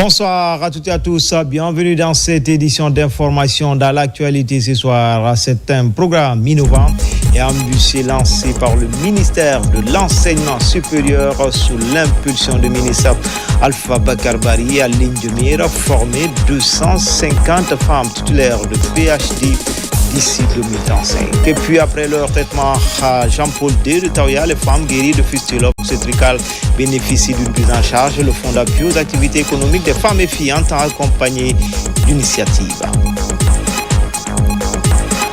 Bonsoir à toutes et à tous, bienvenue dans cette édition d'information dans l'actualité ce soir. C'est un programme innovant et ambitieux lancé par le ministère de l'Enseignement supérieur sous l'impulsion du ministre Alpha Bakar Bari à ligne de mire, former 250 femmes titulaires de PhD d'ici 2035. Et puis après leur traitement à Jean-Paul II de Taoya, les femmes guéries de fistule obstétricale bénéficient d'une prise en charge. Le Fonds d'appui aux activités économiques des femmes et filles entend accompagner l'initiative.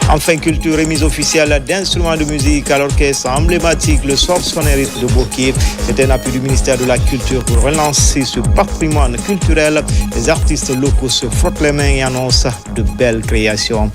Enfin, culture et mise officielle d'instruments de musique à l'orchestre emblématique, le Sorsonnerie de Bokeh. C'est un appui du ministère de la Culture pour relancer ce patrimoine culturel. Les artistes locaux se frottent les mains et annoncent de belles créations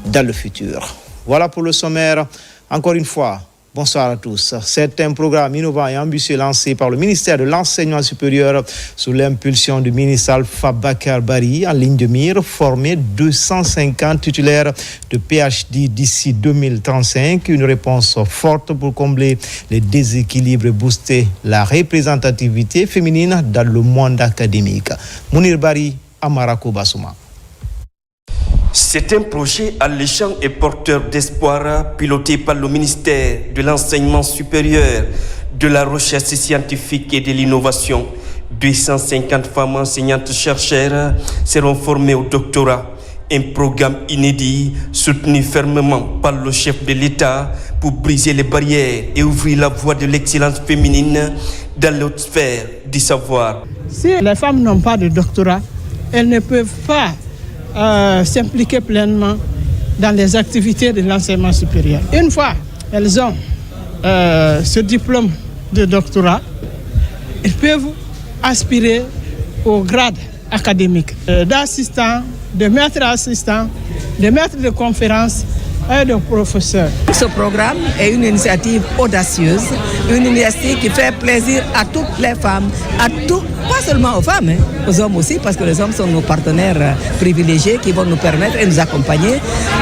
dans le futur. Voilà pour le sommaire. Encore une fois, bonsoir à tous. C'est un programme innovant et ambitieux lancé par le ministère de l'Enseignement supérieur sous l'impulsion du ministre Alpha Bakar Bari en ligne de mire, former 250 titulaires de PhD d'ici 2035. Une réponse forte pour combler les déséquilibres et booster la représentativité féminine dans le monde académique. Mounir Bari, Amarako Bassouma. C'est un projet alléchant et porteur d'espoir piloté par le ministère de l'Enseignement supérieur, de la Recherche scientifique et de l'Innovation. 250 femmes enseignantes-chercheurs seront formées au doctorat. Un programme inédit soutenu fermement par le chef de l'État pour briser les barrières et ouvrir la voie de l'excellence féminine dans l'autre sphère du savoir. Si les femmes n'ont pas de doctorat, elles ne peuvent pas s'impliquer pleinement dans les activités de l'enseignement supérieur. Une fois elles ont ce diplôme de doctorat, elles peuvent aspirer au grade académique d'assistant, de maître assistant, de maître de conférence et de professeur. Ce programme est une initiative audacieuse, une initiative qui fait plaisir à toutes les femmes, pas seulement aux femmes, aux hommes aussi, parce que les hommes sont nos partenaires privilégiés qui vont nous permettre et nous accompagner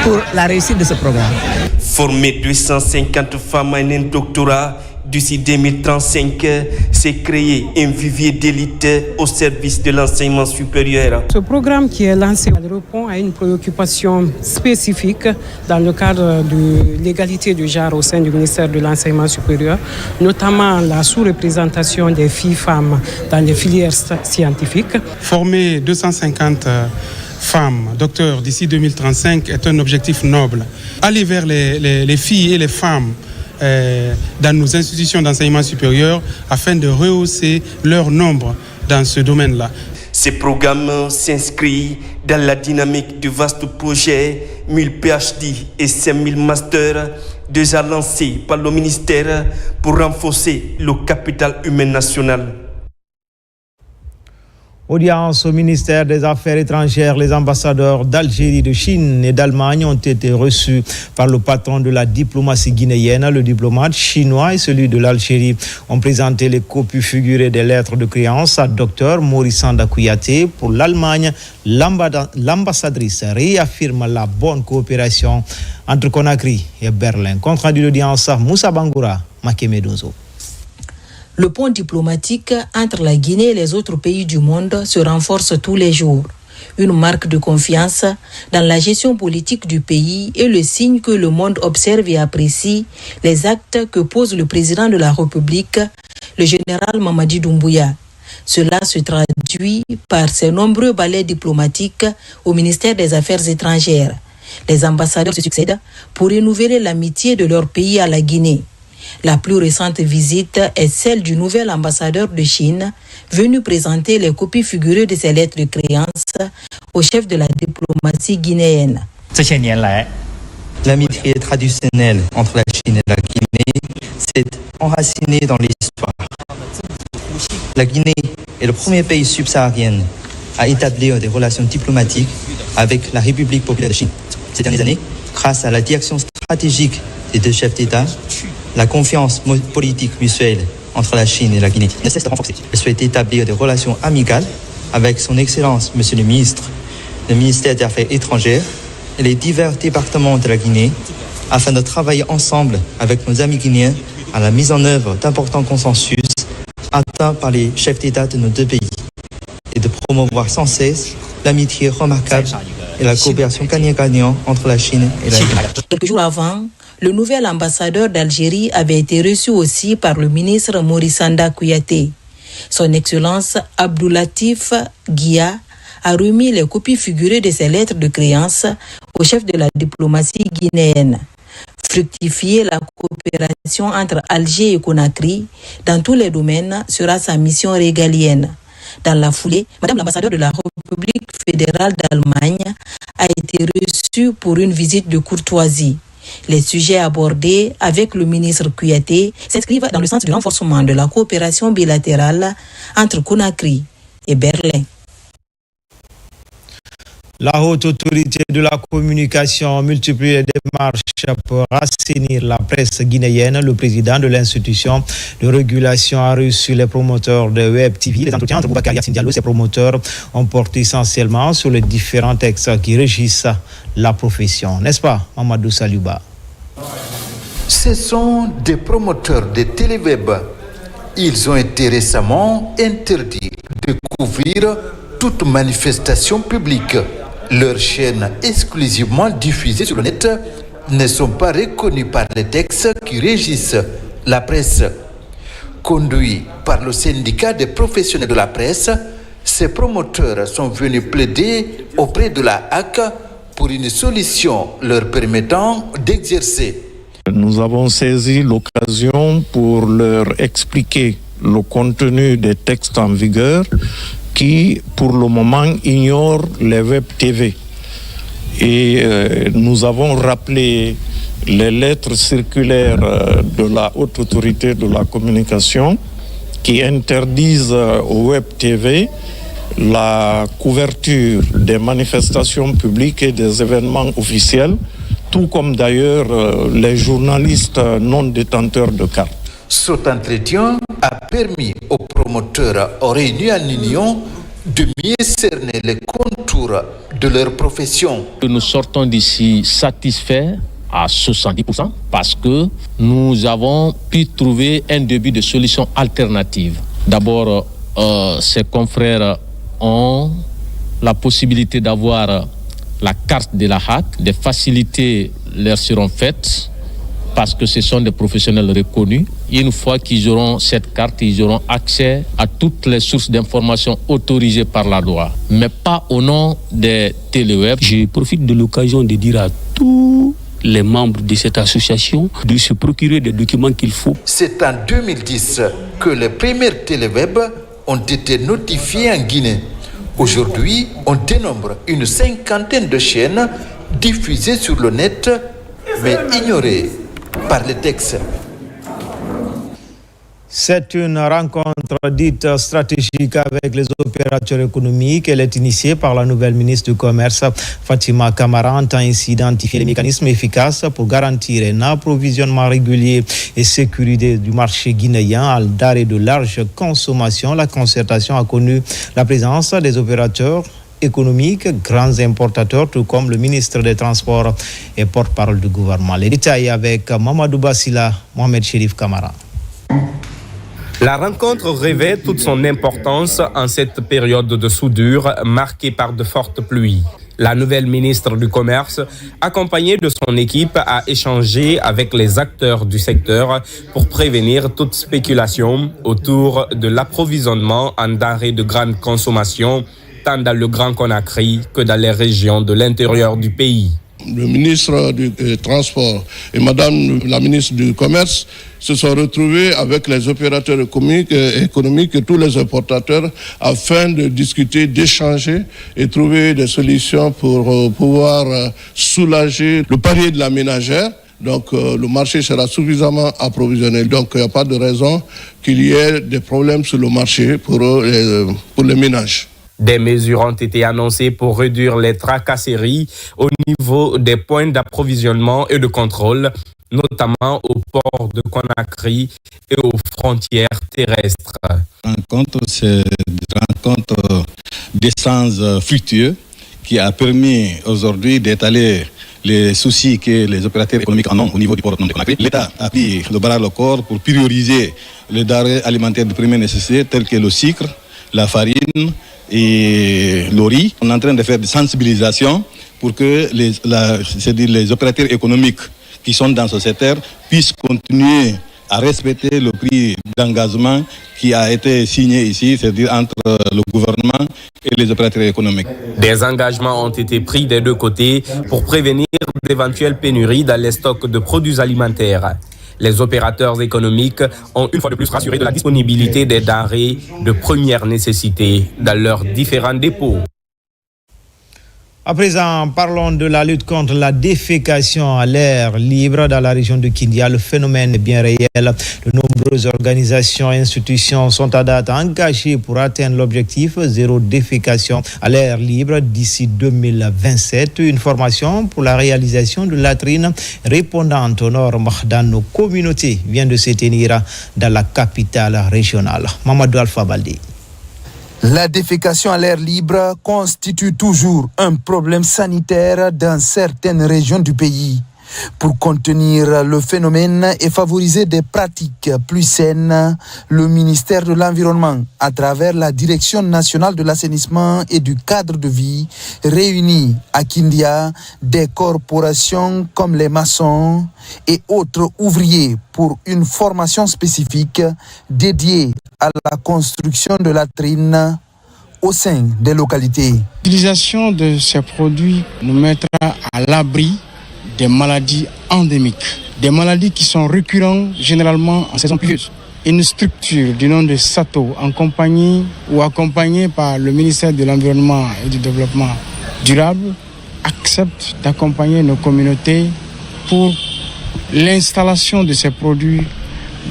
pour la réussite de ce programme. Former 250 femmes à un doctorat d'ici 2035, c'est créer un vivier d'élite au service de l'enseignement supérieur. Ce programme qui est lancé répond à une préoccupation spécifique dans le cadre de l'égalité du genre au sein du ministère de l'Enseignement supérieur, notamment la sous-représentation des filles-femmes dans les filières scientifiques. Former 250 femmes docteurs d'ici 2035 est un objectif noble. Aller vers les filles et les femmes dans nos institutions d'enseignement supérieur afin de rehausser leur nombre dans ce domaine-là. Ce programme s'inscrit dans la dynamique du vaste projet 1000 PhD et 5000 masters déjà lancés par le ministère pour renforcer le capital humain national. Audience au ministère des Affaires étrangères, les ambassadeurs d'Algérie, de Chine et d'Allemagne ont été reçus par le patron de la diplomatie guinéenne. Le diplomate chinois et celui de l'Algérie ont présenté les copies figurées des lettres de créance à Dr Maurice Sanda Kouyaté. Pour l'Allemagne, l'ambassadrice réaffirme la bonne coopération entre Conakry et Berlin. Compte rendu d'audience, Moussa Bangoura, Makemedozo. Le pont diplomatique entre la Guinée et les autres pays du monde se renforce tous les jours. Une marque de confiance dans la gestion politique du pays et le signe que le monde observe et apprécie les actes que pose le président de la République, le général Mamadi Doumbouya. Cela se traduit par ses nombreux balais diplomatiques au ministère des Affaires étrangères. Les ambassadeurs se succèdent pour renouveler l'amitié de leur pays à la Guinée. La plus récente visite est celle du nouvel ambassadeur de Chine, venu présenter les copies figurées de ses lettres de créance au chef de la diplomatie guinéenne. L'amitié traditionnelle entre la Chine et la Guinée s'est enracinée dans l'histoire. La Guinée est le premier pays subsaharien à établir des relations diplomatiques avec la République populaire de Chine. Ces dernières années, grâce à la direction stratégique des deux chefs d'État, la confiance politique mutuelle entre la Chine et la Guinée ne cesse de renforcer. Elle souhaite établir des relations amicales avec son Excellence, Monsieur le Ministre, le ministère des Affaires étrangères et les divers départements de la Guinée afin de travailler ensemble avec nos amis guinéens à la mise en œuvre d'importants consensus atteints par les chefs d'État de nos deux pays et de promouvoir sans cesse l'amitié remarquable et la coopération gagnant-gagnant entre la Chine et la Guinée. Quelques jours avant, le nouvel ambassadeur d'Algérie avait été reçu aussi par le ministre Maurice Sanda Kouyaté. Son Excellence Abdoulatif Guia a remis les copies figurées de ses lettres de créance au chef de la diplomatie guinéenne. Fructifier la coopération entre Alger et Conakry dans tous les domaines sera sa mission régalienne. Dans la foulée, Madame l'ambassadeur de la République fédérale d'Allemagne a été reçue pour une visite de courtoisie. Les sujets abordés avec le ministre Kouyaté s'inscrivent dans le sens du renforcement de la coopération bilatérale entre Conakry et Berlin. La haute autorité de la communication multiplie les démarches pour assainir la presse guinéenne. Le président de l'institution de régulation a reçu les promoteurs de Web TV. Les entretiens entre Boubacar Yassine Diallo et ses promoteurs ont porté essentiellement sur les différents textes qui régissent la profession. N'est-ce pas, Mamadou Saliouba? Ce sont des promoteurs de Téléweb. Ils ont été récemment interdits de couvrir toute manifestation publique. Leurs chaînes exclusivement diffusées sur le net ne sont pas reconnues par les textes qui régissent la presse. Conduits par le syndicat des professionnels de la presse, ces promoteurs sont venus plaider auprès de la HAC pour une solution leur permettant d'exercer. Nous avons saisi l'occasion pour leur expliquer le contenu des textes en vigueur qui, pour le moment, ignorent les Web TV. Et nous avons rappelé les lettres circulaires de la Haute Autorité de la Communication qui interdisent au Web TV la couverture des manifestations publiques et des événements officiels, tout comme d'ailleurs les journalistes non détenteurs de cartes. Cet entretien a permis aux promoteurs réunis en union de mieux cerner les contours de leur profession. Nous sortons d'ici satisfaits à 70% parce que nous avons pu trouver un début de solution alternative. D'abord, ces confrères ont la possibilité d'avoir la carte de la HAC, des facilités leur seront faites parce que ce sont des professionnels reconnus. Et une fois qu'ils auront cette carte, ils auront accès à toutes les sources d'informations autorisées par la loi, mais pas au nom des téléweb. Je profite de l'occasion de dire à tous les membres de cette association de se procurer des documents qu'il faut. C'est en 2010 que les premières téléweb ont été notifiées en Guinée. Aujourd'hui, on dénombre une 50aine de chaînes diffusées sur le net, mais ignorées par les textes. C'est une rencontre dite stratégique avec les opérateurs économiques. Elle est initiée par la nouvelle ministre du Commerce, Fatima Camara, entend ainsi identifier les mécanismes efficaces pour garantir un approvisionnement régulier et sécurisé du marché guinéen à d'arrêt de large consommation. La concertation a connu la présence des opérateurs économiques, grands importateurs, tout comme le ministre des Transports et porte-parole du gouvernement. Les détails avec Mamadou Bassila, Mohamed Chérif Camara. La rencontre revêt toute son importance en cette période de soudure marquée par de fortes pluies. La nouvelle ministre du Commerce, accompagnée de son équipe, a échangé avec les acteurs du secteur pour prévenir toute spéculation autour de l'approvisionnement en denrées de grande consommation, tant dans le Grand Conakry que dans les régions de l'intérieur du pays. Le ministre du Transport et Madame la ministre du Commerce se sont retrouvés avec les opérateurs économiques et tous les importateurs afin de discuter, d'échanger et trouver des solutions pour pouvoir soulager le panier de la ménagère. Donc le marché sera suffisamment approvisionné. Donc il n'y a pas de raison qu'il y ait des problèmes sur le marché pour les ménages. Des mesures ont été annoncées pour réduire les tracasseries au niveau des points d'approvisionnement et de contrôle, notamment au port de Conakry et aux frontières terrestres. C'est une rencontre d'échanges fructueux qui a permis aujourd'hui d'étaler les soucis que les opérateurs économiques en ont au niveau du port de Conakry. L'État a pris le bras le corps pour prioriser les denrées alimentaires de première nécessité telles que le sucre, la farine, et Lori. On est en train de faire des sensibilisations pour que les opérateurs économiques qui sont dans ce secteur puissent continuer à respecter le prix d'engagement qui a été signé ici, c'est-à-dire entre le gouvernement et les opérateurs économiques. Des engagements ont été pris des deux côtés pour prévenir d'éventuelles pénuries dans les stocks de produits alimentaires. Les opérateurs économiques ont une fois de plus rassuré de la disponibilité des denrées de première nécessité dans leurs différents dépôts. À présent, parlons de la lutte contre la défécation à l'air libre dans la région de Kindia. Le phénomène est bien réel. De nombreuses organisations et institutions sont à date engagées pour atteindre l'objectif zéro défécation à l'air libre d'ici 2027. Une formation pour la réalisation de latrines répondantes aux normes dans nos communautés vient de se tenir dans la capitale régionale. Mamadou Alpha Baldé. La défécation à l'air libre constitue toujours un problème sanitaire dans certaines régions du pays. Pour contenir le phénomène et favoriser des pratiques plus saines, le ministère de l'Environnement, à travers la Direction nationale de l'assainissement et du cadre de vie, réunit à Kindia des corporations comme les maçons et autres ouvriers pour une formation spécifique dédiée à la construction de latrines au sein des localités. L'utilisation de ces produits nous mettra à l'abri des maladies endémiques, des maladies qui sont récurrentes généralement en saison pluvieuse. Une structure du nom de SATO, accompagnée par le ministère de l'Environnement et du Développement durable, accepte d'accompagner nos communautés pour l'installation de ces produits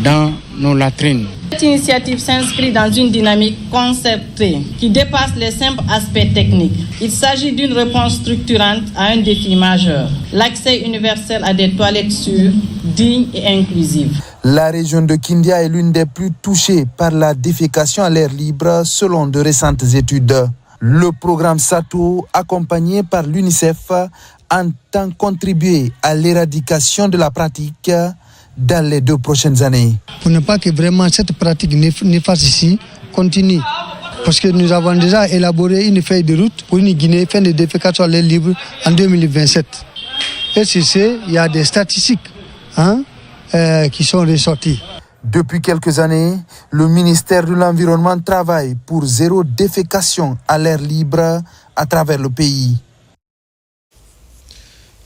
dans nos latrines. Cette initiative s'inscrit dans une dynamique concertée qui dépasse les simples aspects techniques. Il s'agit d'une réponse structurante à un défi majeur, l'accès universel à des toilettes sûres, dignes et inclusives. La région de Kindia est l'une des plus touchées par la défécation à l'air libre selon de récentes études. Le programme SATO, accompagné par l'UNICEF, entend contribuer à l'éradication de la pratique dans les 2 prochaines années. Pour ne pas que vraiment cette pratique néfaste ici continue. Parce que nous avons déjà élaboré une feuille de route pour une Guinée fin de défécation à l'air libre en 2027. Et sur ce, il y a des statistiques qui sont ressorties. Depuis quelques années, le ministère de l'Environnement travaille pour zéro défécation à l'air libre à travers le pays.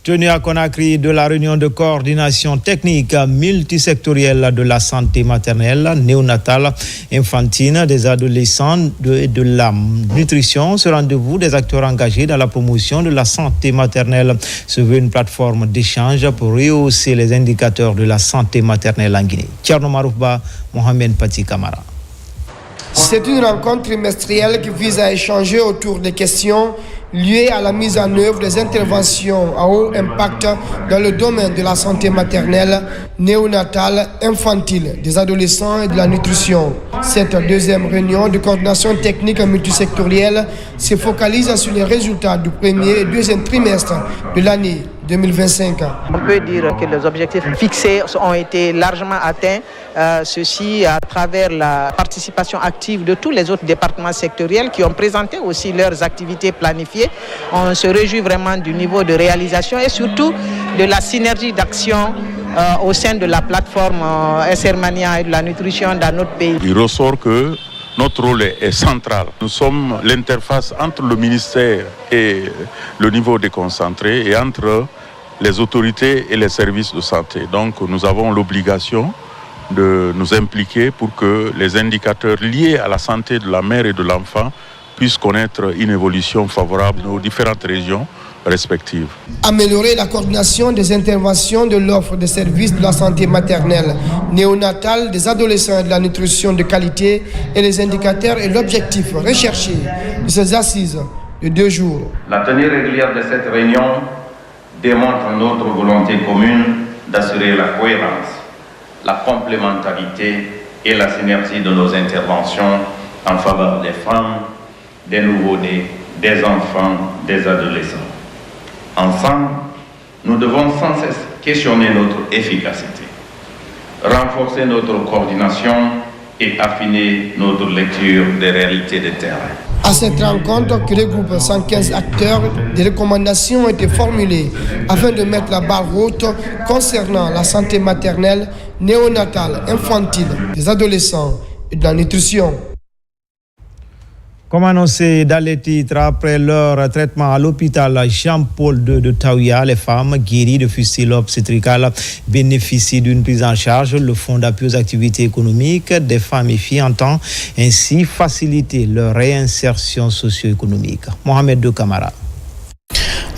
Tenu à Conakry de la réunion de coordination technique multisectorielle de la santé maternelle, néonatale, infantile, des adolescents et de la nutrition. Ce rendez-vous des acteurs engagés dans la promotion de la santé maternelle se veut une plateforme d'échange pour rehausser les indicateurs de la santé maternelle en Guinée. Tcherno Maroufba, Mohamed Pati Kamara. C'est une rencontre trimestrielle qui vise à échanger autour des questions liées à la mise en œuvre des interventions à haut impact dans le domaine de la santé maternelle, néonatale, infantile, des adolescents et de la nutrition. Cette deuxième réunion de coordination technique multisectorielle se focalise sur les résultats du premier et deuxième trimestre de l'année 2025. On peut dire que les objectifs fixés ont été largement atteints, ceci à travers la participation active de tous les autres départements sectoriels qui ont présenté aussi leurs activités planifiées. On se réjouit vraiment du niveau de réalisation et surtout de la synergie d'action au sein de la plateforme SRMania et de la nutrition dans notre pays. Il ressort que notre rôle est central. Nous sommes l'interface entre le ministère et le niveau déconcentré et entre les autorités et les services de santé. Donc nous avons l'obligation de nous impliquer pour que les indicateurs liés à la santé de la mère et de l'enfant puissent connaître une évolution favorable dans nos différentes régions respectives. Améliorer la coordination des interventions de l'offre de services de la santé maternelle, néonatale, des adolescents et de la nutrition de qualité et les indicateurs et l'objectif recherché de ces assises de 2 jours. La tenue régulière de cette réunion démontre notre volonté commune d'assurer la cohérence, la complémentarité et la synergie de nos interventions en faveur des femmes, des nouveau-nés, des enfants, des adolescents. Ensemble, nous devons sans cesse questionner notre efficacité, renforcer notre coordination et affiner notre lecture des réalités de terrain. À cette rencontre, qui regroupe 115 acteurs, des recommandations ont été formulées afin de mettre la barre haute concernant la santé maternelle, néonatale, infantile, des adolescents et de la nutrition. Comme annoncé dans les titres, après leur traitement à l'hôpital Jean-Paul II de Taouya, les femmes guéries de fistule obstétricale bénéficient d'une prise en charge. Le Fonds d'appui aux activités économiques des femmes et filles entend ainsi faciliter leur réinsertion socio-économique. Mohamed De Camara.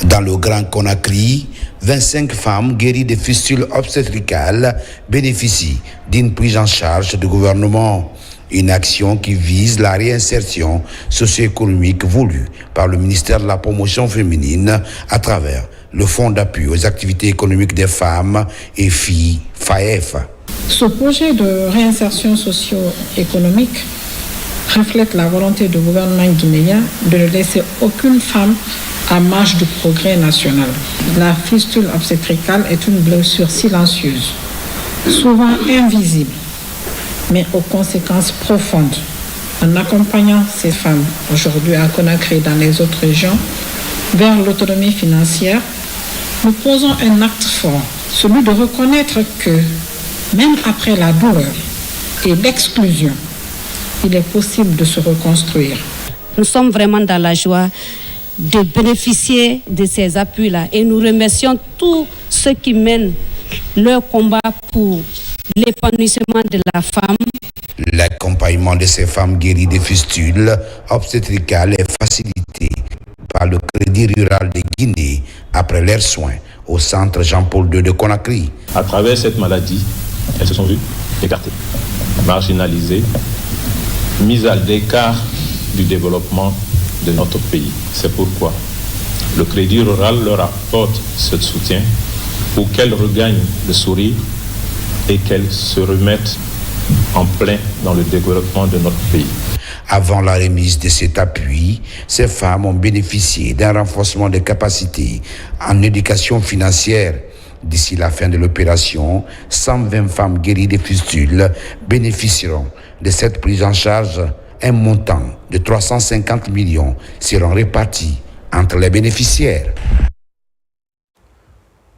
Dans le Grand Conakry, 25 femmes guéries de fistules obstétricales bénéficient d'une prise en charge du gouvernement. Une action qui vise la réinsertion socio-économique voulue par le ministère de la Promotion féminine à travers le Fonds d'appui aux activités économiques des femmes et filles, FAEF. Ce projet de réinsertion socio-économique reflète la volonté du gouvernement guinéen de ne laisser aucune femme à marge du progrès national. La fistule obstétricale est une blessure silencieuse, souvent invisible, mais aux conséquences profondes. En accompagnant ces femmes aujourd'hui à Conakry et dans les autres régions vers l'autonomie financière, nous posons un acte fort, celui de reconnaître que même après la douleur et l'exclusion, il est possible de se reconstruire. Nous sommes vraiment dans la joie de bénéficier de ces appuis-là et nous remercions tous ceux qui mènent leur combat pour l'épanouissement de la femme. L'accompagnement de ces femmes guéries de fistules obstétricales est facilité par le Crédit rural de Guinée après leurs soins au centre Jean-Paul II de Conakry. À travers cette maladie, elles se sont vues écartées, marginalisées, mises à l'écart du développement de notre pays. C'est pourquoi le Crédit rural leur apporte ce soutien pour qu'elles regagnent le sourire et qu'elles se remettent en plein dans le développement de notre pays. Avant la remise de cet appui, ces femmes ont bénéficié d'un renforcement des capacités en éducation financière. D'ici la fin de l'opération, 120 femmes guéries de fistules bénéficieront de cette prise en charge. Un montant de 350 millions seront répartis entre les bénéficiaires.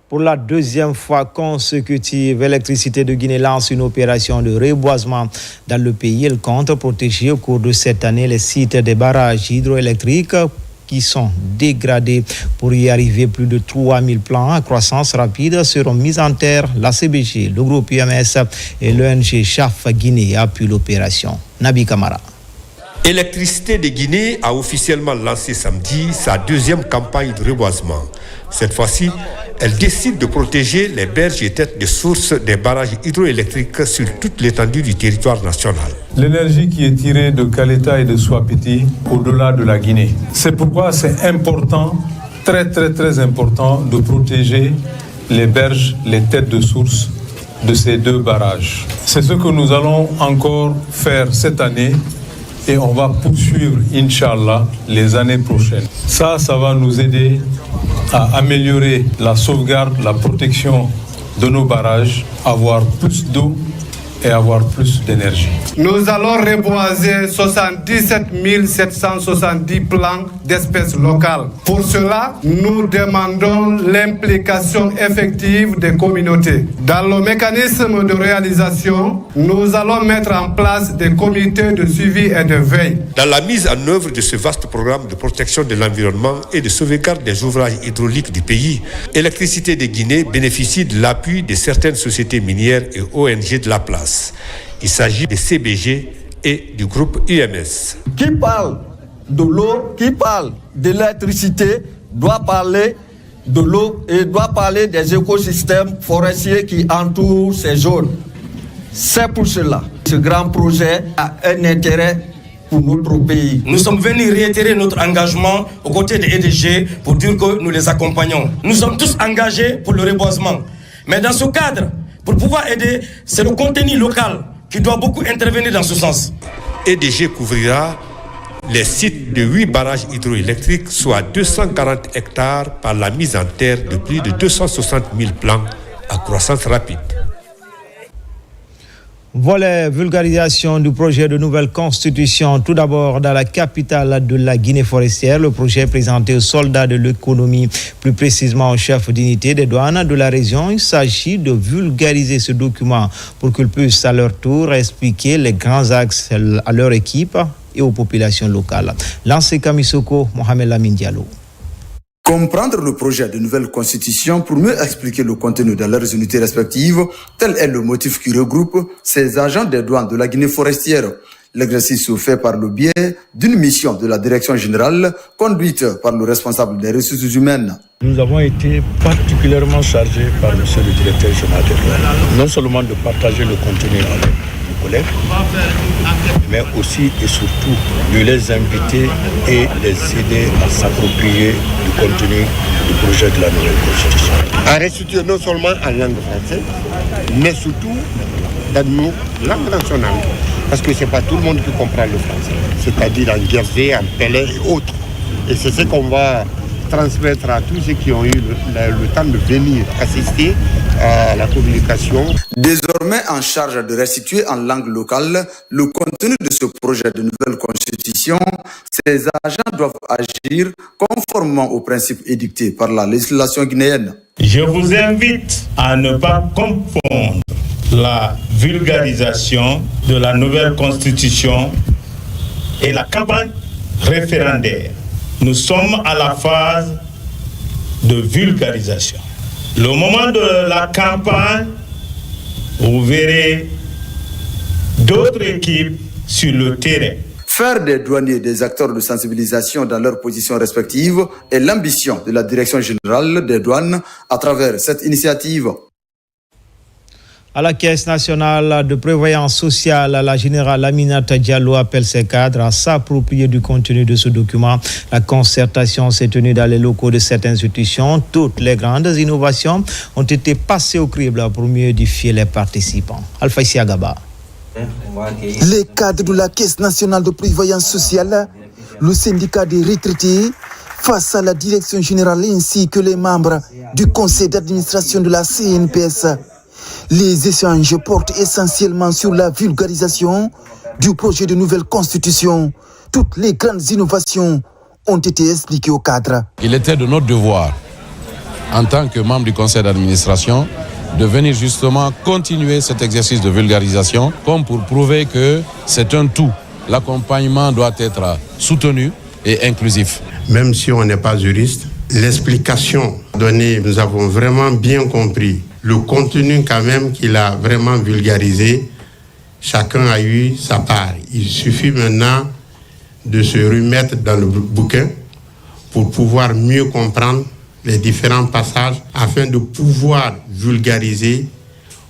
Pour la deuxième fois consécutive, Électricité de Guinée lance une opération de reboisement dans le pays. Elle compte protéger au cours de cette année les sites des barrages hydroélectriques qui sont dégradés. Pour y arriver, plus de 3000 plants à croissance rapide seront mis en terre. La CBG, le groupe UMS et l'ONG CHAF Guinée appuient l'opération. Nabi Kamara. Électricité de Guinée a officiellement lancé samedi sa deuxième campagne de reboisement. Cette fois-ci, elle décide de protéger les berges et têtes de source des barrages hydroélectriques sur toute l'étendue du territoire national. L'énergie qui est tirée de Caleta et de Swapiti au-delà de la Guinée. C'est pourquoi c'est important, très important, de protéger les berges, les têtes de source de ces deux barrages. C'est ce que nous allons encore faire cette année. Et on va poursuivre, Inch'Allah, les années prochaines. Ça va nous aider à améliorer la sauvegarde, la protection de nos barrages, avoir plus d'eau et avoir plus d'énergie. Nous allons reboiser 77 770 plants d'espèces locales. Pour cela, nous demandons l'implication effective des communautés. Dans le mécanisme de réalisation, nous allons mettre en place des comités de suivi et de veille. Dans la mise en œuvre de ce vaste programme de protection de l'environnement et de sauvegarde des ouvrages hydrauliques du pays, Électricité de Guinée bénéficie de l'appui de certaines sociétés minières et ONG de la place. Il s'agit des CBG et du groupe UMS. Qui parle de l'eau, qui parle de l'électricité, doit parler de l'eau et doit parler des écosystèmes forestiers qui entourent ces zones. C'est pour cela que ce grand projet a un intérêt pour notre pays. Nous sommes venus réitérer notre engagement aux côtés des EDG pour dire que nous les accompagnons. Nous sommes tous engagés pour le reboisement. Mais dans ce cadre, pour pouvoir aider, c'est le contenu local qui doit beaucoup intervenir dans ce sens. EDG couvrira les sites de 8 barrages hydroélectriques, soit 240 hectares, par la mise en terre de plus de 260 000 plants à croissance rapide. Volet vulgarisation du projet de nouvelle constitution. Tout d'abord, dans la capitale de la Guinée forestière, le projet présenté aux soldats de l'économie, plus précisément aux chefs d'unité des douanes de la région. Il s'agit de vulgariser ce document pour qu'ils puissent à leur tour expliquer les grands axes à leur équipe et aux populations locales. Lancé Kamisoko, Mohamed Lamine Diallo. Comprendre le projet de nouvelle constitution pour mieux expliquer le contenu dans leurs unités respectives, tel est le motif qui regroupe ces agents des douanes de la Guinée forestière. L'exercice se fait par le biais d'une mission de la direction générale conduite par le responsable des ressources humaines. Nous avons été particulièrement chargés par le directeur général des douanes, non seulement de partager le contenu avec nos collègues, mais aussi et surtout de les inviter et les aider à s'approprier du contenu du projet de la nouvelle constitution. À restituer non seulement en langue française, mais surtout dans nos langues nationales. Parce que ce n'est pas tout le monde qui comprend le français, c'est-à-dire en guerre, en pelé et autres. Et c'est ce qu'on va transmettre à tous ceux qui ont eu le temps de venir assister à la communication. Désormais en charge de restituer en langue locale le contenu de ce projet de nouvelle constitution, ces agents doivent agir conformément aux principes édictés par la législation guinéenne. Je vous invite à ne pas confondre la vulgarisation de la nouvelle constitution et la campagne référendaire. Nous sommes à la phase de vulgarisation. Le moment de la campagne, vous verrez d'autres équipes sur le terrain. Faire des douaniers des acteurs de sensibilisation dans leurs positions respectives est l'ambition de la Direction générale des douanes à travers cette initiative. À la Caisse nationale de prévoyance sociale, la générale Aminata Diallo appelle ses cadres à s'approprier du contenu de ce document. La concertation s'est tenue dans les locaux de cette institution. Toutes les grandes innovations ont été passées au crible pour mieux édifier les participants. Alpha Isiagaba. Les cadres de la Caisse nationale de prévoyance sociale, le syndicat des retraités, face à la direction générale ainsi que les membres du conseil d'administration de la CNPS. Les échanges portent essentiellement sur la vulgarisation du projet de nouvelle constitution. Toutes les grandes innovations ont été expliquées au cadre. Il était de notre devoir, en tant que membre du conseil d'administration, de venir justement continuer cet exercice de vulgarisation, comme pour prouver que c'est un tout. L'accompagnement doit être soutenu et inclusif. Même si on n'est pas juriste, l'explication donnée, nous avons vraiment bien compris. Le contenu quand même qu'il a vraiment vulgarisé, chacun a eu sa part. Il suffit maintenant de se remettre dans le bouquin pour pouvoir mieux comprendre les différents passages afin de pouvoir vulgariser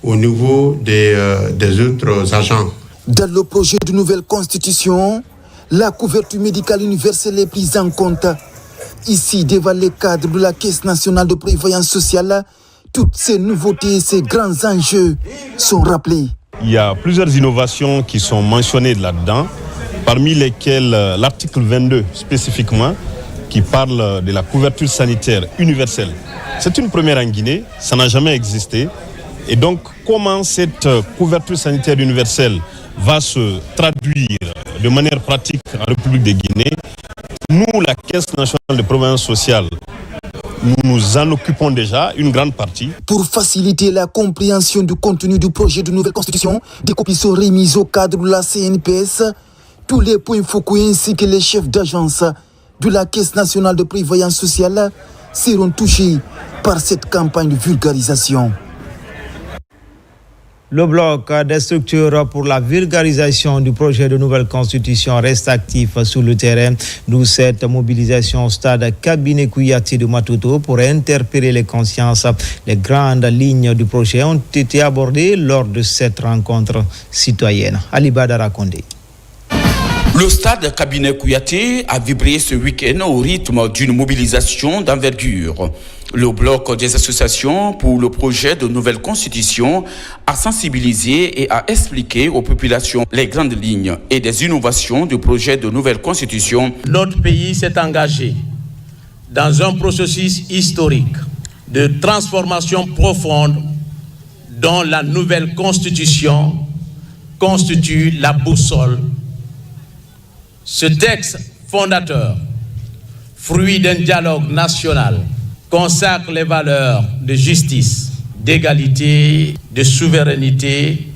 au niveau des autres agents. Dans le projet de nouvelle constitution, la couverture médicale universelle est prise en compte. Ici, devant les cadres de la Caisse nationale de prévoyance sociale, toutes ces nouveautés et ces grands enjeux sont rappelés. Il y a plusieurs innovations qui sont mentionnées là-dedans, parmi lesquelles l'article 22 spécifiquement, qui parle de la couverture sanitaire universelle. C'est une première en Guinée, ça n'a jamais existé. Et donc, comment cette couverture sanitaire universelle va se traduire de manière pratique en République de Guinée? Nous, la Caisse nationale de prévoyance sociale, nous nous en occupons déjà, une grande partie. Pour faciliter la compréhension du contenu du projet de nouvelle constitution, des copies sont remises au cadre de la CNPS. Tous les points focaux ainsi que les chefs d'agence de la Caisse nationale de prévoyance sociale seront touchés par cette campagne de vulgarisation. Le bloc des structures pour la vulgarisation du projet de nouvelle constitution reste actif sur le terrain, d'où cette mobilisation au stade Cabinet Kouyati de Matuto pour interpeller les consciences. Les grandes lignes du projet ont été abordées lors de cette rencontre citoyenne. Ali Badara Kondé. Le stade Cabinet Kouyati a vibré ce week-end au rythme d'une mobilisation d'envergure. Le bloc des associations pour le projet de nouvelle constitution a sensibilisé et a expliqué aux populations les grandes lignes et des innovations du projet de nouvelle constitution. Notre pays s'est engagé dans un processus historique de transformation profonde dont la nouvelle constitution constitue la boussole. Ce texte fondateur, fruit d'un dialogue national, consacre les valeurs de justice, d'égalité, de souveraineté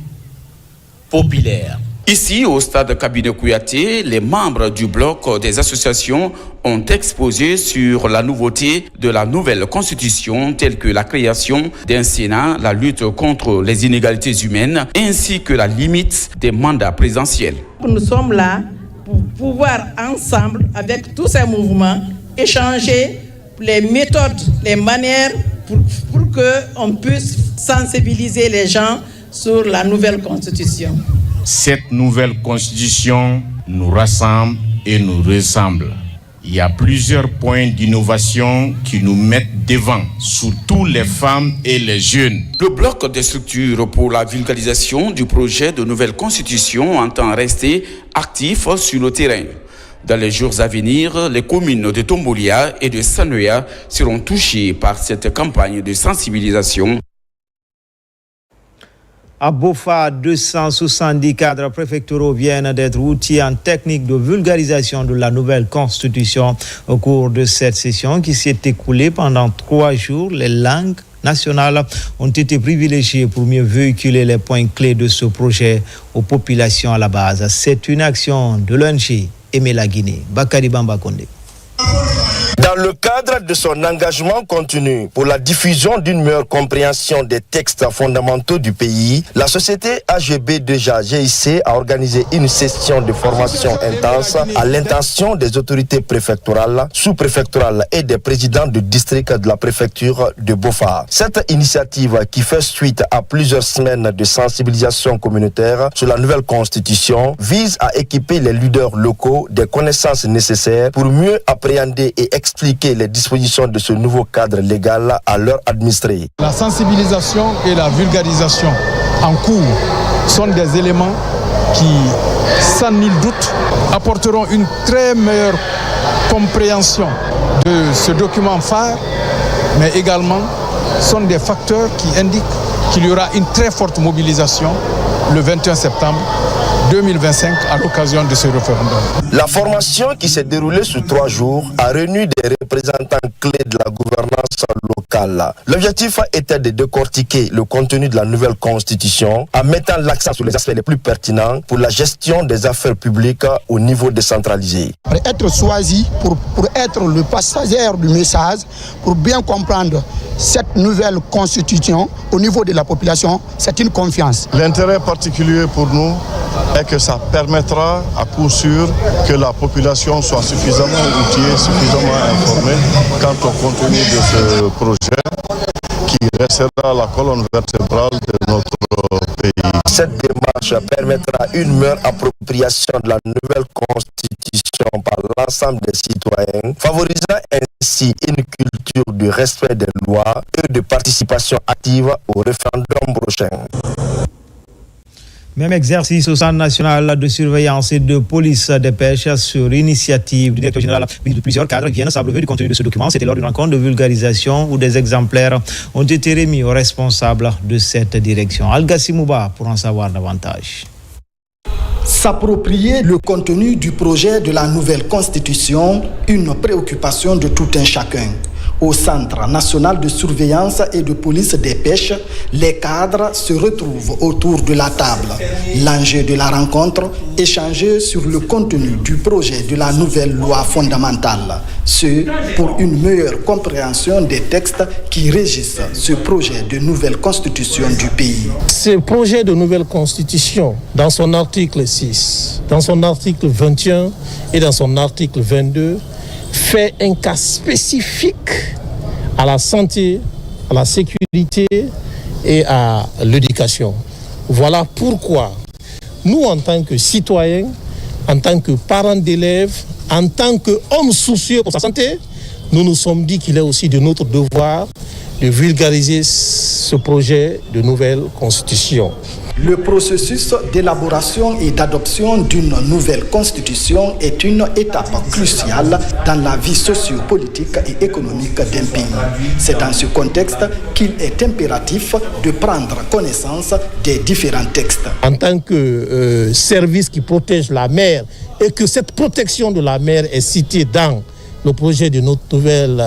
populaire. Ici, au stade Cabinet Kouyaté, les membres du bloc des associations ont exposé sur la nouveauté de la nouvelle constitution, telle que la création d'un Sénat, la lutte contre les inégalités humaines, ainsi que la limite des mandats présidentiels. Nous sommes là pour pouvoir ensemble, avec tous ces mouvements, échanger les méthodes, les manières pour qu'on puisse sensibiliser les gens sur la nouvelle constitution. Cette nouvelle constitution nous rassemble et nous ressemble. Il y a plusieurs points d'innovation qui nous mettent devant, surtout les femmes et les jeunes. Le bloc des structures pour la vulgarisation du projet de nouvelle constitution entend rester actif sur le terrain. Dans les jours à venir, les communes de Tombolia et de Sanoya seront touchées par cette campagne de sensibilisation. À Bofa, 270 cadres préfectoraux viennent d'être outillés en technique de vulgarisation de la nouvelle constitution. Au cours de cette session qui s'est écoulée pendant 3 jours, les langues nationales ont été privilégiées pour mieux véhiculer les points clés de ce projet aux populations à la base. C'est une action de l'ONG Aimer la Guinée. Bakari Bamba Konde. Dans le cadre de son engagement continu pour la diffusion d'une meilleure compréhension des textes fondamentaux du pays, la société AGB déjà GIC a organisé une session de formation intense à l'intention des autorités préfectorales, sous-préfectorales et des présidents de district de la préfecture de Bofa. Cette initiative, qui fait suite à plusieurs semaines de sensibilisation communautaire sur la nouvelle constitution, vise à équiper les leaders locaux des connaissances nécessaires pour mieux appréhender et expliquer les dispositions de ce nouveau cadre légal à leurs administrés. La sensibilisation et la vulgarisation en cours sont des éléments qui, sans nul doute, apporteront une très meilleure compréhension de ce document phare, mais également sont des facteurs qui indiquent qu'il y aura une très forte mobilisation le 21 septembre 2025 à l'occasion de ce référendum. La formation qui s'est déroulée sur 3 jours a réuni des représentants clés de la gouvernance locale. L'objectif était de décortiquer le contenu de la nouvelle constitution en mettant l'accent sur les aspects les plus pertinents pour la gestion des affaires publiques au niveau décentralisé. Pour être choisi, pour être le passager du message, pour bien comprendre cette nouvelle constitution au niveau de la population, c'est une confiance. L'intérêt particulier pour nous est que ça permettra à coup sûr que la population soit suffisamment outillée, suffisamment informée quant au contenu de ce projet qui restera la colonne vertébrale de notre pays. Cette démarche permettra une meilleure appropriation de la nouvelle constitution par l'ensemble des citoyens, favorisant ainsi une culture du respect des lois et de participation active au référendum prochain. Même exercice au Centre national de surveillance et de police des pêches sur initiative du directeur général. Plusieurs cadres viennent s'abreuver du contenu de ce document. C'était lors d'une rencontre de vulgarisation où des exemplaires ont été remis aux responsables de cette direction. Al-Gassi Mouba pour en savoir davantage. S'approprier le contenu du projet de la nouvelle constitution, une préoccupation de tout un chacun. Au Centre national de surveillance et de police des pêches, les cadres se retrouvent autour de la table. L'enjeu de la rencontre, échanger sur le contenu du projet de la nouvelle loi fondamentale. Ce, pour une meilleure compréhension des textes qui régissent ce projet de nouvelle constitution du pays. Ce projet de nouvelle constitution, dans son article 6, dans son article 21 et dans son article 22, fait un cas spécifique à la santé, à la sécurité et à l'éducation. Voilà pourquoi nous, en tant que citoyens, en tant que parents d'élèves, en tant qu'hommes soucieux pour sa santé, nous nous sommes dit qu'il est aussi de notre devoir de vulgariser ce projet de nouvelle constitution. Le processus d'élaboration et d'adoption d'une nouvelle constitution est une étape cruciale dans la vie sociopolitique et économique d'un pays. C'est dans ce contexte qu'il est impératif de prendre connaissance des différents textes. En tant que service qui protège la mer et que cette protection de la mer est citée dans le projet de notre nouvelle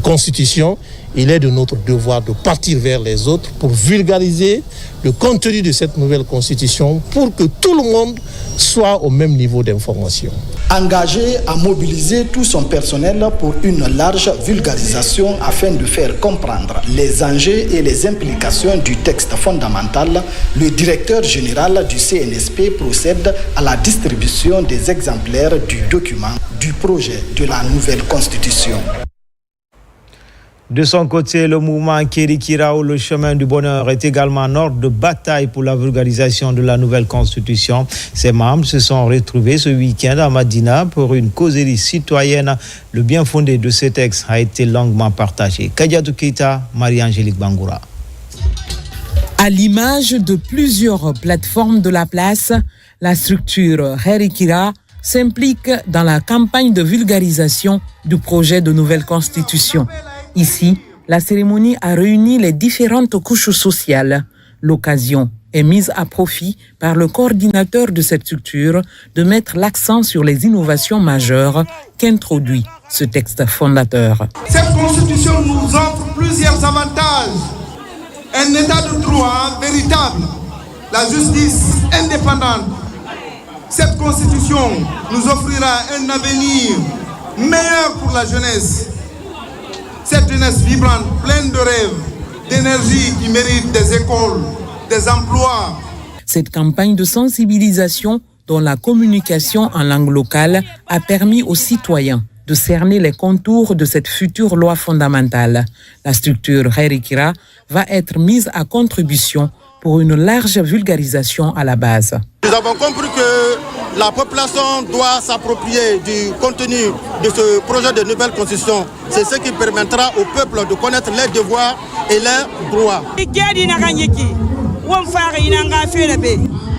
constitution, il est de notre devoir de partir vers les autres pour vulgariser le contenu de cette nouvelle constitution pour que tout le monde soit au même niveau d'information. Engagé à mobiliser tout son personnel pour une large vulgarisation afin de faire comprendre les enjeux et les implications du texte fondamental, le directeur général du CNSP procède à la distribution des exemplaires du document du projet de la nouvelle constitution. De son côté, le mouvement Kirikira ou le chemin du bonheur est également en ordre de bataille pour la vulgarisation de la nouvelle constitution. Ses membres se sont retrouvés ce week-end à Madina pour une causerie citoyenne. Le bien fondé de ce texte a été longuement partagé. Kadiatou Keita, Marie-Angélique Bangoura. À l'image de plusieurs plateformes de la place, la structure Kirikira s'implique dans la campagne de vulgarisation du projet de nouvelle constitution. Ici, la cérémonie a réuni les différentes couches sociales. L'occasion est mise à profit par le coordinateur de cette structure de mettre l'accent sur les innovations majeures qu'introduit ce texte fondateur. Cette constitution nous offre plusieurs avantages. Un état de droit véritable, la justice indépendante. Cette constitution nous offrira un avenir meilleur pour la jeunesse. Cette jeunesse vibrante, pleine de rêves, d'énergie qui mérite des écoles, des emplois. Cette campagne de sensibilisation dont la communication en langue locale a permis aux citoyens de cerner les contours de cette future loi fondamentale. La structure Kirikira va être mise à contribution pour une large vulgarisation à la base. Nous avons compris que la population doit s'approprier du contenu de ce projet de nouvelle constitution. C'est ce qui permettra au peuple de connaître leurs devoirs et leurs droits.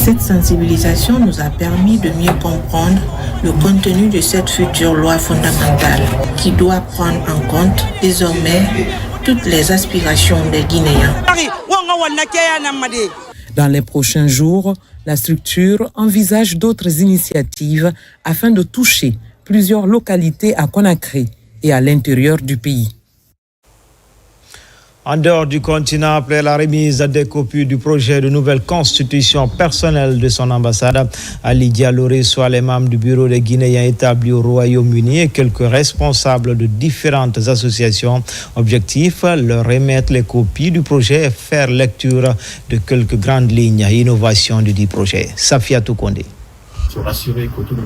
Cette sensibilisation nous a permis de mieux comprendre le contenu de cette future loi fondamentale qui doit prendre en compte désormais toutes les aspirations des Guinéens. Dans les prochains jours, la structure envisage d'autres initiatives afin de toucher plusieurs localités à Conakry et à l'intérieur du pays. En dehors du continent, après la remise des copies du projet de nouvelle constitution personnelle de son ambassade, Ali Diallo reçoit les membres du bureau des Guinéens établis au Royaume-Uni et quelques responsables de différentes associations. Objectif, leur remettre les copies du projet et faire lecture de quelques grandes lignes et innovations du dit projet. Safia Toukonde.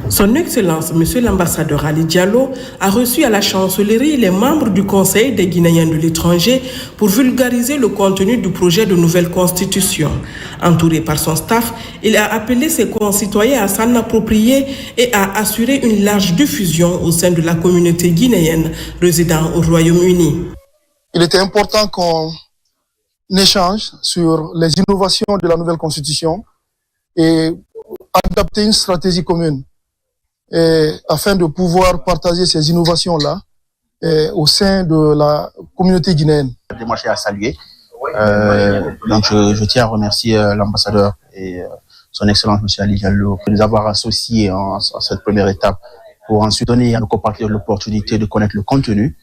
Son Excellence, Monsieur l'ambassadeur Ali Diallo, a reçu à la chancellerie les membres du Conseil des Guinéens de l'étranger pour vulgariser le contenu du projet de nouvelle constitution. Entouré par son staff, il a appelé ses concitoyens à s'en approprier et à assurer une large diffusion au sein de la communauté guinéenne résidant au Royaume-Uni. Il était important qu'on échange sur les innovations de la nouvelle constitution et adapter une stratégie commune afin de pouvoir partager ces innovations-là au sein de la communauté guinéenne. Moi, j'ai à saluer. Donc, je tiens à remercier l'ambassadeur et son Excellence, M. Ali Diallo, de nous avoir associés à cette première étape pour ensuite donner à nos compatriotes l'opportunité de connaître le contenu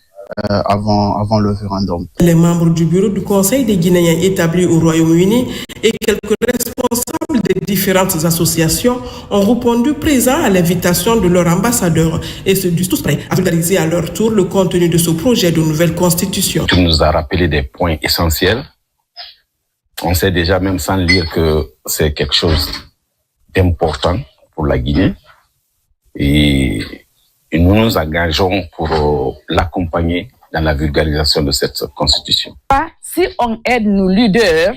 avant le référendum. Les membres du bureau du Conseil des Guinéens établis au Royaume-Uni et quelques responsables des différentes associations ont répondu présents à l'invitation de leur ambassadeur et se disent tous prêts à vulgariser à leur tour le contenu de ce projet de nouvelle constitution. Tu nous as rappelé des points essentiels. On sait déjà même sans lire que c'est quelque chose d'important pour la Guinée et nous nous engageons pour l'accompagner dans la vulgarisation de cette constitution. Si on aide nos leaders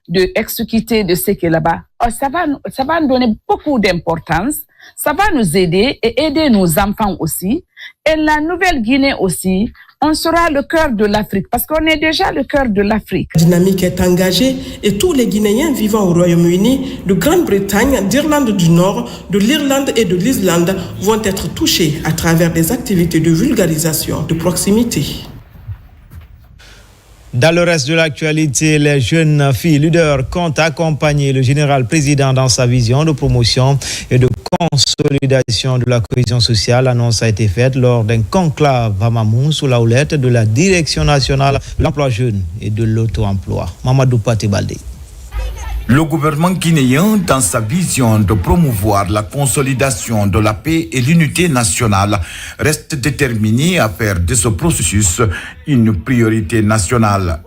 de exécuter de ce qui est là-bas, ça va nous donner beaucoup d'importance, ça va nous aider et aider nos enfants aussi. Et la Nouvelle-Guinée aussi on sera le cœur de l'Afrique, parce qu'on est déjà le cœur de l'Afrique. La dynamique est engagée et tous les Guinéens vivant au Royaume-Uni, de Grande-Bretagne, d'Irlande du Nord, de l'Irlande et de l'Islande vont être touchés à travers des activités de vulgarisation de proximité. Dans le reste de l'actualité, les jeunes filles leaders comptent accompagner le général président dans sa vision de promotion et de consolidation de la cohésion sociale. L'annonce a été faite lors d'un conclave à Mamou sous la houlette de la Direction nationale de l'emploi jeune et de l'auto-emploi. Mamadou Paté Baldé. Le gouvernement guinéen, dans sa vision de promouvoir la consolidation de la paix et l'unité nationale, reste déterminé à faire de ce processus une priorité nationale.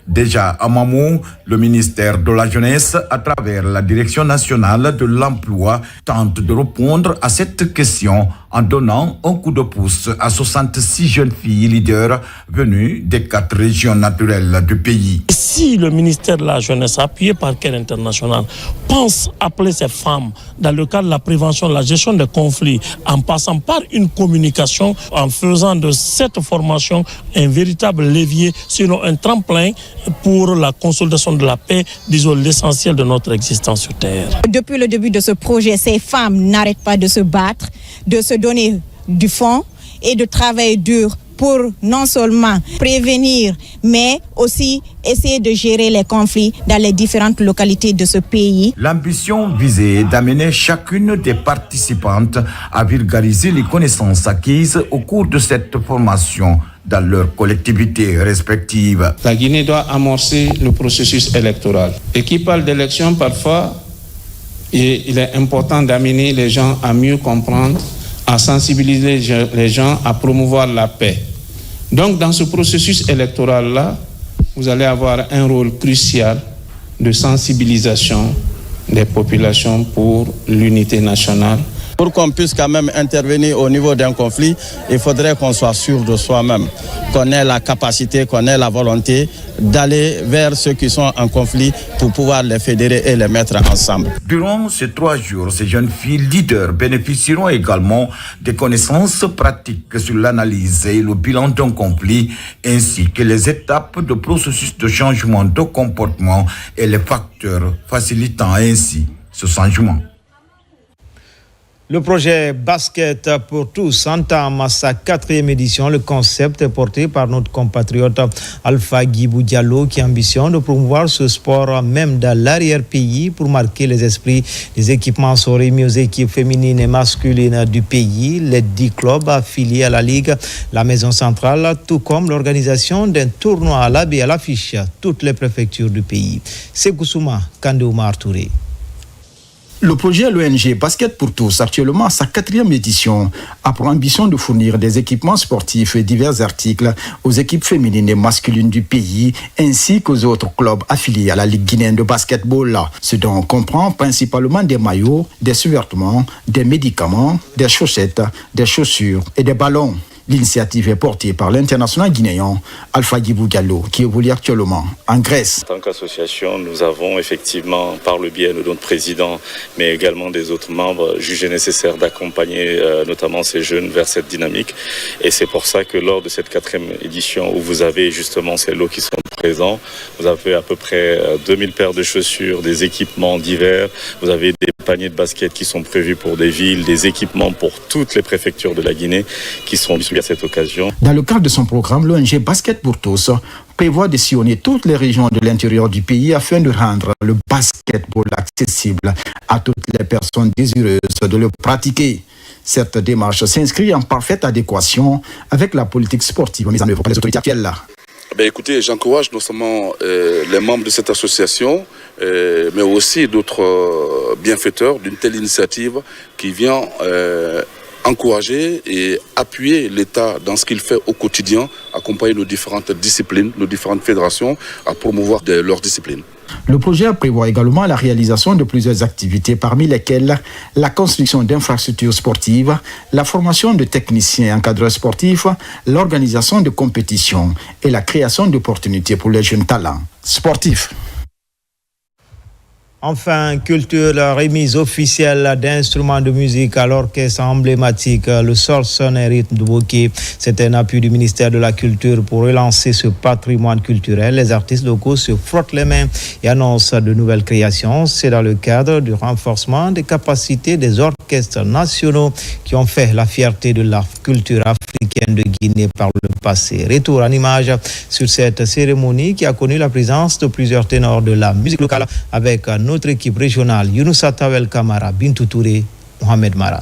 Déjà à Mamou, le ministère de la Jeunesse, à travers la Direction nationale de l'emploi, tente de répondre à cette question en donnant un coup de pouce à 66 jeunes filles leaders venues des 4 régions naturelles du pays. Si le ministère de la Jeunesse, appuyé par Care International, pense appeler ces femmes dans le cadre de la prévention, de la gestion des conflits, en passant par une communication, en faisant de cette formation un véritable levier, sinon un tremplin pour la consolidation de la paix, disons l'essentiel de notre existence sur Terre. Depuis le début de ce projet, ces femmes n'arrêtent pas de se battre, de se donner du fond et de travailler dur pour non seulement prévenir, mais aussi essayer de gérer les conflits dans les différentes localités de ce pays. L'ambition visée est d'amener chacune des participantes à vulgariser les connaissances acquises au cours de cette formation dans leurs collectivités respectives. La Guinée doit amorcer le processus électoral. Et qui parle d'élection parfois, et il est important d'amener les gens à mieux comprendre, à sensibiliser les gens à promouvoir la paix. Donc dans ce processus électoral-là, vous allez avoir un rôle crucial de sensibilisation des populations pour l'unité nationale. Pour qu'on puisse quand même intervenir au niveau d'un conflit, il faudrait qu'on soit sûr de soi-même, qu'on ait la capacité, qu'on ait la volonté d'aller vers ceux qui sont en conflit pour pouvoir les fédérer et les mettre ensemble. Durant ces 3 jours, ces jeunes filles leaders bénéficieront également des connaissances pratiques sur l'analyse et le bilan d'un conflit, ainsi que les étapes de processus de changement de comportement et les facteurs facilitant ainsi ce changement. Le projet Basket pour tous entame sa 4e édition. Le concept est porté par notre compatriote Alpha Guibou Diallo qui ambitionne de promouvoir ce sport même dans l'arrière-pays pour marquer les esprits. Les équipements sont remis aux équipes féminines et masculines du pays, les 10 clubs affiliés à la Ligue, la Maison Centrale, tout comme l'organisation d'un tournoi à la baie à l'affiche toutes les préfectures du pays. C'est Koussouma Kandeoumar Touré. Le projet l'ONG Basket pour tous, actuellement à sa 4e édition, a pour ambition de fournir des équipements sportifs et divers articles aux équipes féminines et masculines du pays, ainsi qu'aux autres clubs affiliés à la Ligue guinéenne de basketball. Ce dont comprend principalement des maillots, des sous-vêtements, des médicaments, des chaussettes, des chaussures et des ballons. L'initiative est portée par l'international guinéen Alpha Guibou Diallo, qui évolue actuellement en Grèce. En tant qu'association, nous avons effectivement, par le biais de notre président, mais également des autres membres, jugé nécessaire d'accompagner notamment ces jeunes vers cette dynamique. Et c'est pour ça que lors de cette 4e édition, où vous avez justement ces lots qui sont présents, vous avez à peu près 2000 paires de chaussures, des équipements divers, vous avez des paniers de basket qui sont prévus pour des villes, des équipements pour toutes les préfectures de la Guinée qui sont distribués à cette occasion. Dans le cadre de son programme, l'ONG Basket pour tous prévoit de sillonner toutes les régions de l'intérieur du pays afin de rendre le basketball accessible à toutes les personnes désireuses de le pratiquer. Cette démarche s'inscrit en parfaite adéquation avec la politique sportive mise en œuvre par les autorités actuelles. Écoutez, j'encourage non seulement les membres de cette association, mais aussi d'autres bienfaiteurs d'une telle initiative qui vient encourager et appuyer l'État dans ce qu'il fait au quotidien, accompagner nos différentes disciplines, nos différentes fédérations à promouvoir leurs disciplines. Le projet prévoit également la réalisation de plusieurs activités, parmi lesquelles la construction d'infrastructures sportives, la formation de techniciens et encadreurs sportifs, l'organisation de compétitions et la création d'opportunités pour les jeunes talents sportifs. Enfin, culture, la remise officielle d'instruments de musique à l'orchestre emblématique, le Sorson et rythme de Bokeh. C'est un appui du ministère de la Culture pour relancer ce patrimoine culturel. Les artistes locaux se frottent les mains et annoncent de nouvelles créations. C'est dans le cadre du renforcement des capacités des orchestres nationaux qui ont fait la fierté de la culture africaine de Guinée par le passé. Retour en image sur cette cérémonie qui a connu la présence de plusieurs ténors de la musique locale avec notre équipe régionale, Younousa Tawel Kamara, Bintou Touré, Mohamed Mara.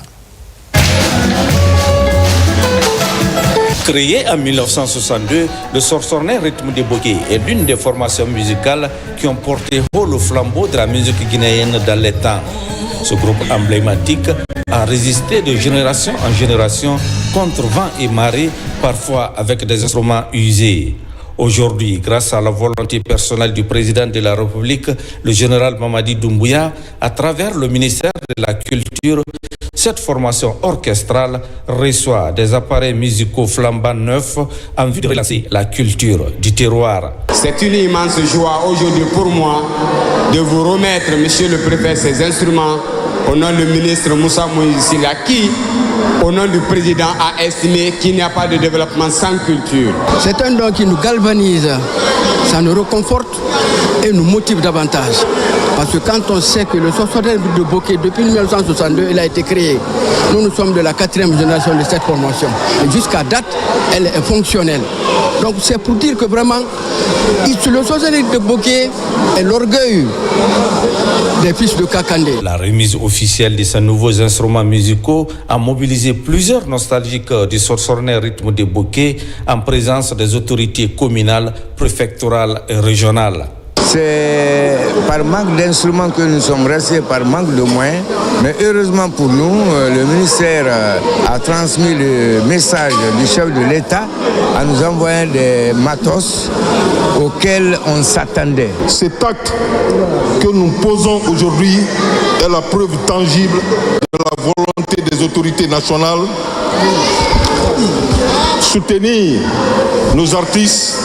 Créé en 1962, le Sorsornais Rythme de Bokeh est l'une des formations musicales qui ont porté haut le flambeau de la musique guinéenne dans les temps. Ce groupe emblématique a résisté de génération en génération contre vent et marée, parfois avec des instruments usés. Aujourd'hui, grâce à la volonté personnelle du président de la République, le général Mamadi Doumbouya, à travers le ministère de la Culture, cette formation orchestrale reçoit des appareils musicaux flambants neufs en vue de relancer la culture du terroir. C'est une immense joie aujourd'hui pour moi de vous remettre, monsieur le préfet, ces instruments au nom du ministre Moussa Moïse Silla qui, au nom du président, a estimé qu'il n'y a pas de développement sans culture. C'est un don qui nous galvanise, ça nous réconforte et nous motive davantage. Parce que quand on sait que le Sorsornais de Bokeh, depuis 1962, il a été créé, nous sommes de la 4e génération de cette formation. Et jusqu'à date, elle est fonctionnelle. Donc c'est pour dire que vraiment, le Sorsornais de Bokeh est l'orgueil des fils de Kakandé. La remise officielle de ces nouveaux instruments musicaux a mobilisé plusieurs nostalgiques du Sorsornais Rythme de Bokeh en présence des autorités communales, préfectorales et régionales. C'est par manque d'instruments que nous sommes restés, par manque de moyens. Mais heureusement pour nous, le ministère a transmis le message du chef de l'État en nous envoyant des matos auxquels on s'attendait. Cet acte que nous posons aujourd'hui est la preuve tangible de la volonté des autorités nationales soutenir nos artistes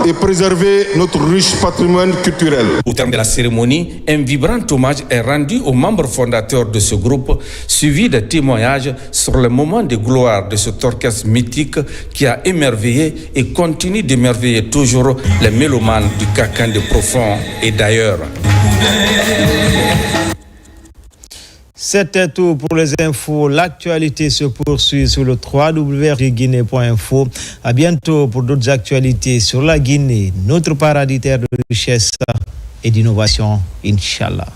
et préserver notre riche patrimoine culturel. Au terme de la cérémonie, un vibrant hommage est rendu aux membres fondateurs de ce groupe, suivi de témoignages sur le moment de gloire de cet orchestre mythique qui a émerveillé et continue d'émerveiller toujours les mélomanes du Kakandé profond et d'ailleurs. C'était tout pour les infos. L'actualité se poursuit sur le www.guinée.info. À bientôt pour d'autres actualités sur la Guinée, notre paradis terre de richesse et d'innovation, Inch'Allah.